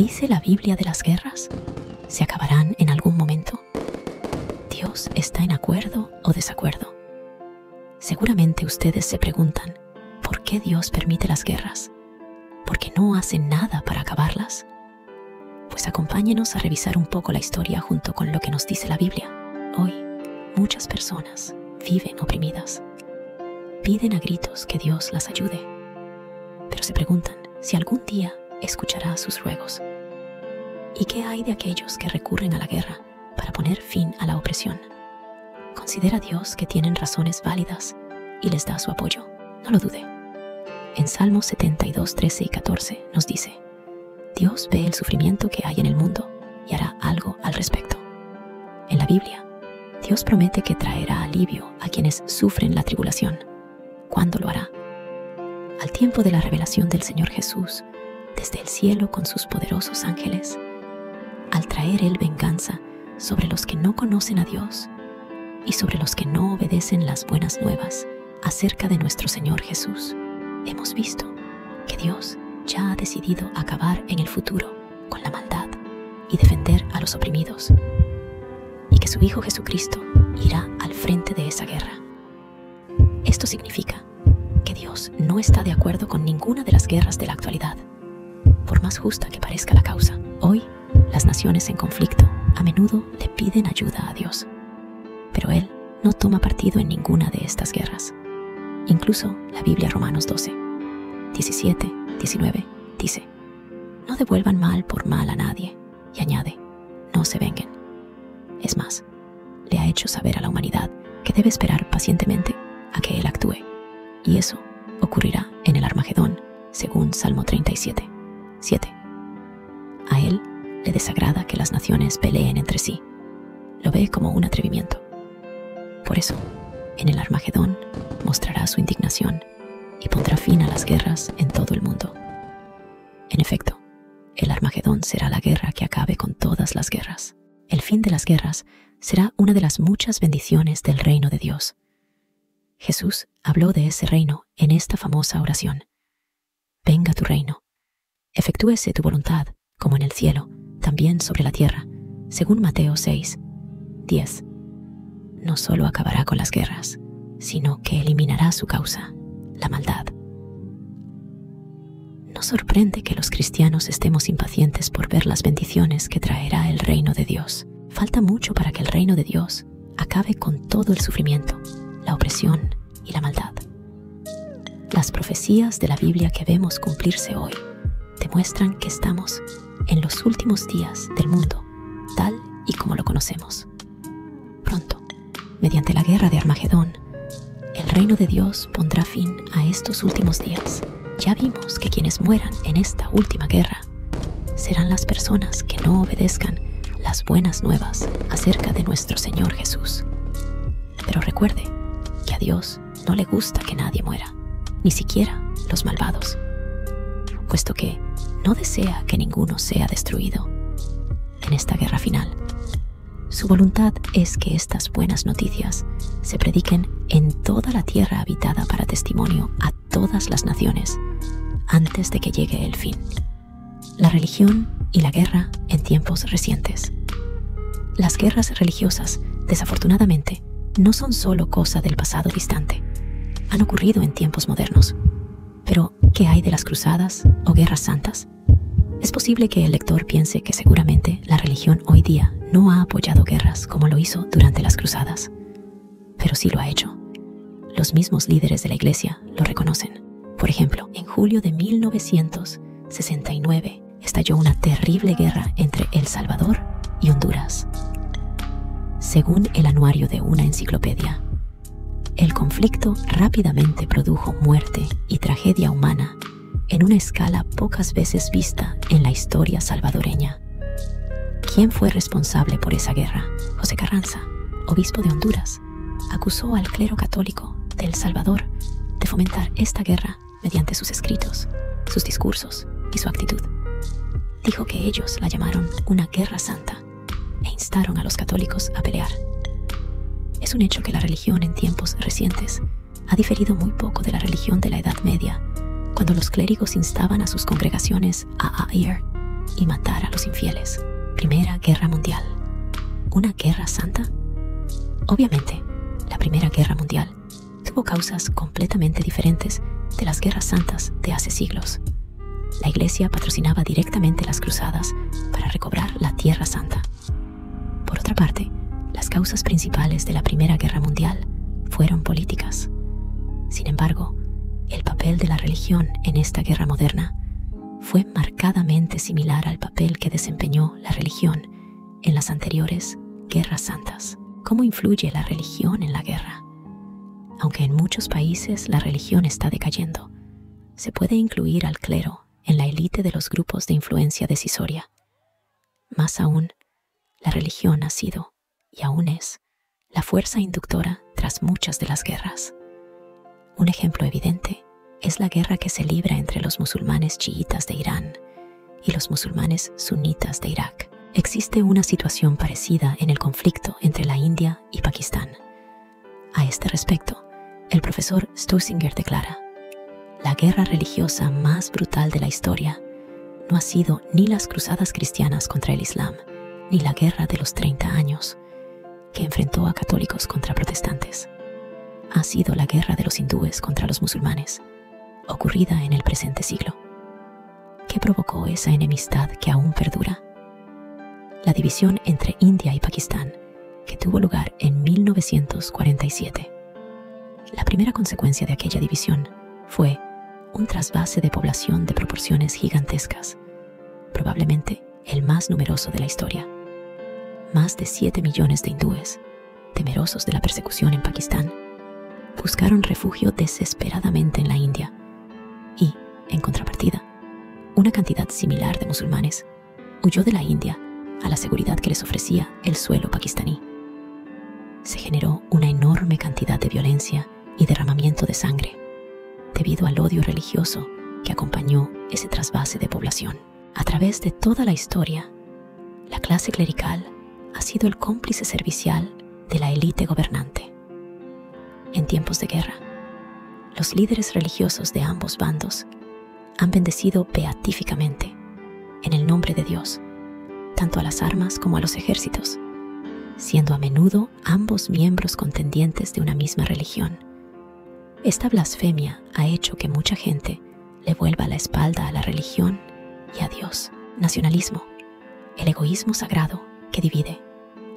dice la Biblia de las guerras? ¿Se acabarán en algún momento? ¿Dios está en acuerdo o desacuerdo? Seguramente ustedes se preguntan, ¿por qué Dios permite las guerras? ¿Por qué no hace nada para acabarlas? Pues acompáñenos a revisar un poco la historia junto con lo que nos dice la Biblia. Hoy, muchas personas viven oprimidas. Piden a gritos que Dios las ayude, pero se preguntan si algún día escuchará sus ruegos. ¿Y qué hay de aquellos que recurren a la guerra para poner fin a la opresión? Considera a Dios que tienen razones válidas y les da su apoyo. No lo dude. En Salmos 72, 13 y 14 nos dice: Dios ve el sufrimiento que hay en el mundo y hará algo al respecto. En la Biblia, Dios promete que traerá alivio a quienes sufren la tribulación. ¿Cuándo lo hará? Al tiempo de la revelación del Señor Jesús, desde el cielo con sus poderosos ángeles, al traer Él venganza sobre los que no conocen a Dios y sobre los que no obedecen las buenas nuevas acerca de nuestro Señor Jesús. Hemos visto que Dios ya ha decidido acabar en el futuro con la maldad y defender a los oprimidos, y que su Hijo Jesucristo irá al frente de esa guerra. Esto significa que Dios no está de acuerdo con ninguna de las guerras de la actualidad, por más justa que parezca la causa. Hoy, las naciones en conflicto a menudo le piden ayuda a Dios, pero Él no toma partido en ninguna de estas guerras. Incluso la Biblia Romanos 12, 17, 19 dice: no devuelvan mal por mal a nadie, y añade: no se venguen. Es más, le ha hecho saber a la humanidad que debe esperar pacientemente a que Él actúe, y eso ocurrirá en el Armagedón, según Salmo 37, 7. A Él le desagrada que las naciones peleen entre sí. Lo ve como un atrevimiento. Por eso, en el Armagedón mostrará su indignación y pondrá fin a las guerras en todo el mundo. En efecto, el Armagedón será la guerra que acabe con todas las guerras. El fin de las guerras será una de las muchas bendiciones del reino de Dios. Jesús habló de ese reino en esta famosa oración: venga tu reino, efectúese tu voluntad, como en el cielo, también sobre la tierra, según Mateo 6, 10. No solo acabará con las guerras, sino que eliminará su causa, la maldad. Nos sorprende que los cristianos estemos impacientes por ver las bendiciones que traerá el reino de Dios. Falta mucho para que el reino de Dios acabe con todo el sufrimiento, la opresión y la maldad. Las profecías de la Biblia que vemos cumplirse hoy demuestran que estamos en los últimos días del mundo, tal y como lo conocemos. Pronto, mediante la guerra de Armagedón, el reino de Dios pondrá fin a estos últimos días. Ya vimos que quienes mueran en esta última guerra serán las personas que no obedezcan las buenas nuevas acerca de nuestro Señor Jesús. Pero recuerde que a Dios no le gusta que nadie muera, ni siquiera los malvados, puesto que no desea que ninguno sea destruido en esta guerra final. Su voluntad es que estas buenas noticias se prediquen en toda la tierra habitada para testimonio a todas las naciones antes de que llegue el fin. La religión y la guerra en tiempos recientes. Las guerras religiosas, desafortunadamente, no son solo cosa del pasado distante. Han ocurrido en tiempos modernos. Pero, ¿qué hay de las cruzadas o guerras santas? Es posible que el lector piense que seguramente la religión hoy día no ha apoyado guerras como lo hizo durante las cruzadas. Pero sí lo ha hecho. Los mismos líderes de la Iglesia lo reconocen. Por ejemplo, en julio de 1969 estalló una terrible guerra entre El Salvador y Honduras. Según el anuario de una enciclopedia, el conflicto rápidamente produjo muerte y tragedia humana en una escala pocas veces vista en la historia salvadoreña. ¿Quién fue responsable por esa guerra? José Carranza, obispo de Honduras, acusó al clero católico de El Salvador de fomentar esta guerra mediante sus escritos, sus discursos y su actitud. Dijo que ellos la llamaron una guerra santa e instaron a los católicos a pelear. Es un hecho que la religión en tiempos recientes ha diferido muy poco de la religión de la Edad Media, cuando los clérigos instaban a sus congregaciones a ir y matar a los infieles. Primera Guerra Mundial. ¿Una guerra santa? Obviamente, la Primera Guerra Mundial tuvo causas completamente diferentes de las guerras santas de hace siglos. La Iglesia patrocinaba directamente las cruzadas para recobrar la Tierra Santa. Por otra parte, las causas principales de la Primera Guerra Mundial fueron políticas. Sin embargo, el papel de la religión en esta guerra moderna fue marcadamente similar al papel que desempeñó la religión en las anteriores guerras santas. ¿Cómo influye la religión en la guerra? Aunque en muchos países la religión está decayendo, se puede incluir al clero en la élite de los grupos de influencia decisoria. Más aún, la religión ha sido, y aún es, la fuerza inductora tras muchas de las guerras. Un ejemplo evidente es la guerra que se libra entre los musulmanes chiitas de Irán y los musulmanes sunitas de Irak. Existe una situación parecida en el conflicto entre la India y Pakistán. A este respecto, el profesor Stoessinger declara: la guerra religiosa más brutal de la historia no ha sido ni las cruzadas cristianas contra el Islam, ni la guerra de los 30 años, que enfrentó a católicos contra protestantes. Ha sido la guerra de los hindúes contra los musulmanes, ocurrida en el presente siglo. ¿Qué provocó esa enemistad que aún perdura? La división entre India y Pakistán, que tuvo lugar en 1947. La primera consecuencia de aquella división fue un trasvase de población de proporciones gigantescas, probablemente el más numeroso de la historia. Más de 7 millones de hindúes, temerosos de la persecución en Pakistán, buscaron refugio desesperadamente en la India y, en contrapartida, una cantidad similar de musulmanes huyó de la India a la seguridad que les ofrecía el suelo pakistaní. Se generó una enorme cantidad de violencia y derramamiento de sangre debido al odio religioso que acompañó ese trasvase de población. A través de toda la historia, la clase clerical ha sido el cómplice servicial de la élite gobernante. En tiempos de guerra, los líderes religiosos de ambos bandos han bendecido beatíficamente, en el nombre de Dios, tanto a las armas como a los ejércitos, siendo a menudo ambos miembros contendientes de una misma religión. Esta blasfemia ha hecho que mucha gente le vuelva la espalda a la religión y a Dios. Nacionalismo, el egoísmo sagrado que divide.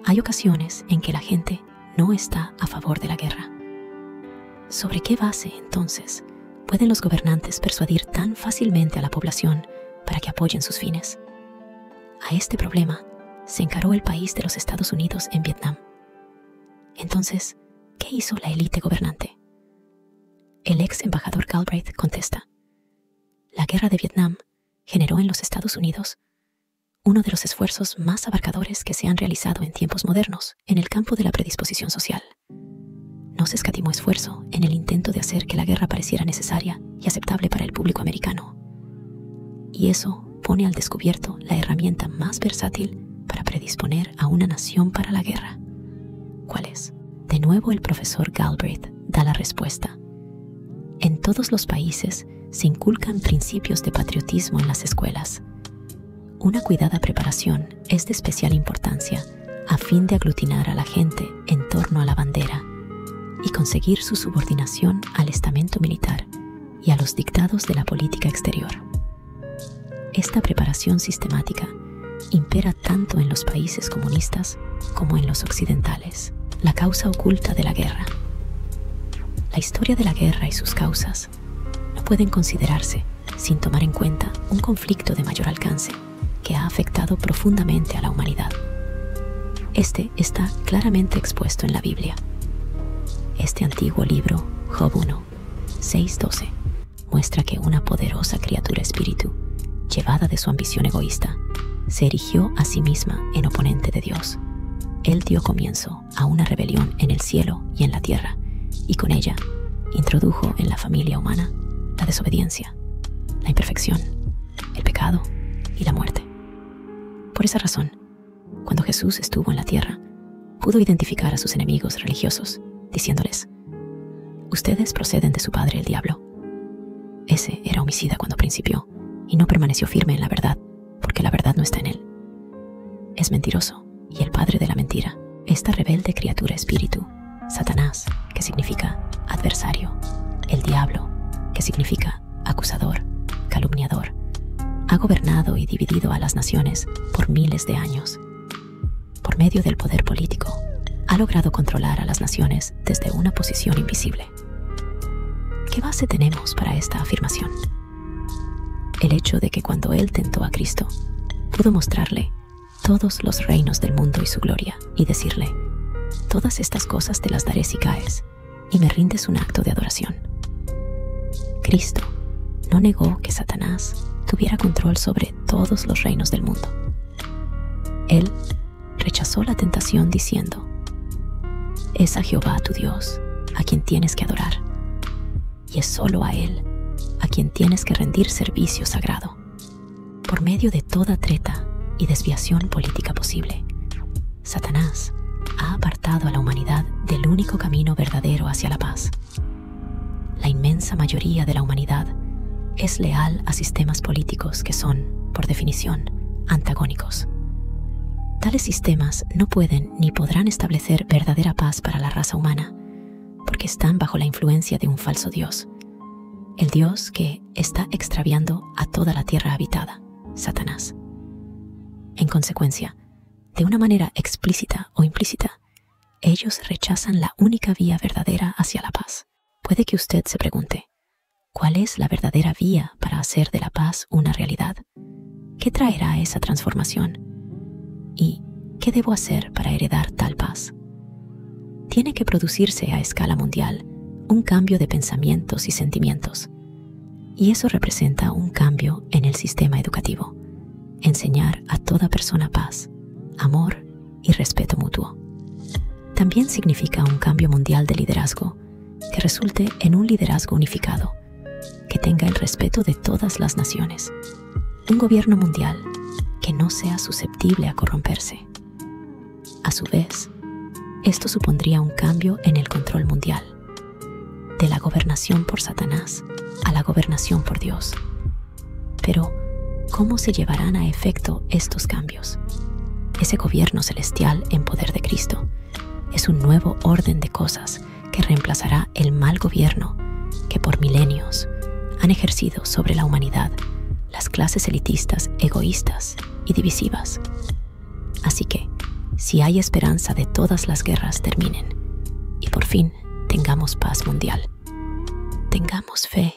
Hay ocasiones en que la gente no está a favor de la guerra. ¿Sobre qué base, entonces, pueden los gobernantes persuadir tan fácilmente a la población para que apoyen sus fines? A este problema se encaró el país de los Estados Unidos en Vietnam. Entonces, ¿qué hizo la élite gobernante? El ex embajador Galbraith contesta: la guerra de Vietnam generó en los Estados Unidos uno de los esfuerzos más abarcadores que se han realizado en tiempos modernos en el campo de la predisposición social. No se escatimó esfuerzo en el intento de hacer que la guerra pareciera necesaria y aceptable para el público americano. Y eso pone al descubierto la herramienta más versátil para predisponer a una nación para la guerra. ¿Cuál es? De nuevo el profesor Galbraith da la respuesta. En todos los países se inculcan principios de patriotismo en las escuelas. Una cuidada preparación es de especial importancia a fin de aglutinar a la gente en torno a la bandera y conseguir su subordinación al estamento militar y a los dictados de la política exterior. Esta preparación sistemática impera tanto en los países comunistas como en los occidentales. La causa oculta de la guerra. La historia de la guerra y sus causas no pueden considerarse sin tomar en cuenta un conflicto de mayor alcance que ha afectado profundamente a la humanidad. Este está claramente expuesto en la Biblia. Este antiguo libro, Job 1, 6-12, muestra que una poderosa criatura espíritu, llevada de su ambición egoísta, se erigió a sí misma en oponente de Dios. Él dio comienzo a una rebelión en el cielo y en la tierra, y con ella introdujo en la familia humana la desobediencia, la imperfección, el pecado y la muerte. Por esa razón, cuando Jesús estuvo en la tierra, pudo identificar a sus enemigos religiosos, diciéndoles: ustedes proceden de su padre el diablo. Ese era homicida cuando principió y no permaneció firme en la verdad, porque porque la verdad no está en él. Es mentiroso y el padre de la mentira. Esta rebelde criatura espíritu, Satanás, que significa adversario, el diablo, que significa acusador, calumniador, ha gobernado y dividido a las naciones por miles de años. Por medio del poder político, ha logrado controlar a las naciones desde una posición invisible. ¿Qué base tenemos para esta afirmación? El hecho de que cuando él tentó a Cristo, pudo mostrarle todos los reinos del mundo y su gloria, y decirle: todas estas cosas te las daré si caes, y me rindes un acto de adoración. Cristo no negó que Satanás tuviera control sobre todos los reinos del mundo. Él rechazó la tentación diciendo: es a Jehová tu Dios a quien tienes que adorar, y es solo a Él a quien tienes que rendir servicio sagrado. Por medio de toda treta y desviación política posible, Satanás ha apartado a la humanidad del único camino verdadero hacia la paz. La inmensa mayoría de la humanidad es leal a sistemas políticos que son, por definición, antagónicos. Tales sistemas no pueden ni podrán establecer verdadera paz para la raza humana, porque están bajo la influencia de un falso Dios, el Dios que está extraviando a toda la tierra habitada, Satanás. En consecuencia, de una manera explícita o implícita, ellos rechazan la única vía verdadera hacia la paz. Puede que usted se pregunte: ¿cuál es la verdadera vía para hacer de la paz una realidad? ¿Qué traerá esa transformación? ¿Y qué debo hacer para heredar tal paz? Tiene que producirse a escala mundial un cambio de pensamientos y sentimientos. Y eso representa un cambio en el sistema educativo. Enseñar a toda persona paz, amor y respeto mutuo. También significa un cambio mundial de liderazgo que resulte en un liderazgo unificado, que tenga el respeto de todas las naciones. Un gobierno mundial que no sea susceptible a corromperse. A su vez, esto supondría un cambio en el control mundial, de la gobernación por Satanás a la gobernación por Dios. Pero, ¿cómo se llevarán a efecto estos cambios? Ese gobierno celestial en poder de Cristo es un nuevo orden de cosas que reemplazará el mal gobierno que por milenios han ejercido sobre la humanidad las clases elitistas, egoístas y divisivas. Así que, si hay esperanza de todas las guerras terminen y por fin tengamos paz mundial, tengamos fe